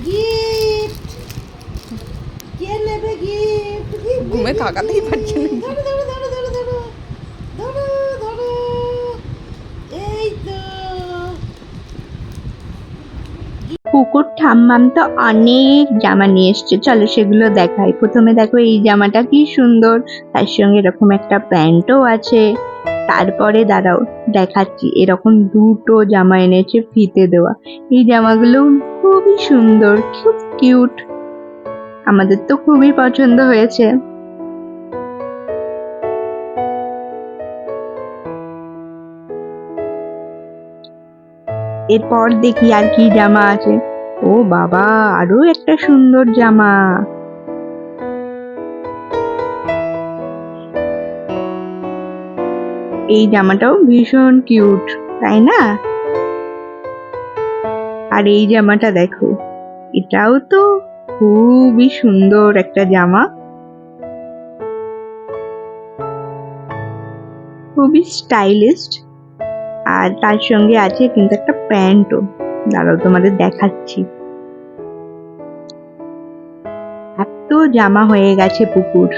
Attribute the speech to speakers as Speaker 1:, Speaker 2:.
Speaker 1: Gift, কে নেবে gift?
Speaker 2: ঘুমে থাকাতেই পারছি না।
Speaker 1: ধরো ধরো ধরো ধরো ধরো ধরো ধরো, এই তো।
Speaker 3: কুকুর ঠাম্মাম তো অনেক জামা নিয়ে এসছে, চলো সেগুলো দেখাই। প্রথমে দেখো এই জামাটা কি সুন্দর, তার সঙ্গে এরকম একটা প্যান্টও আছে। তারপরে দাঁড়াও দেখাচ্ছি, এরকম দুটো জামা এনেছে ফিতে দেওয়া। এই জামাগুলো খুবই সুন্দর, খুব কিউট, আমাদের তো খুবই পছন্দ হয়েছে। এরপর দেখি আর কি জামা আছে। ও বাবা, আরো একটা সুন্দর জামা। এই জামাটাও ভীষণ কিউট, তাই না? আর এই জামাটা দেখো, এটাও তো খুবই সুন্দর একটা জামা, খুবই স্টাইলিস্ট। আর তার সঙ্গে আছে কিন্তু একটা প্যান্টও, দাঁড়াও তোমাদের দেখাচ্ছি। এত জামা হয়ে গেছে পুকুর।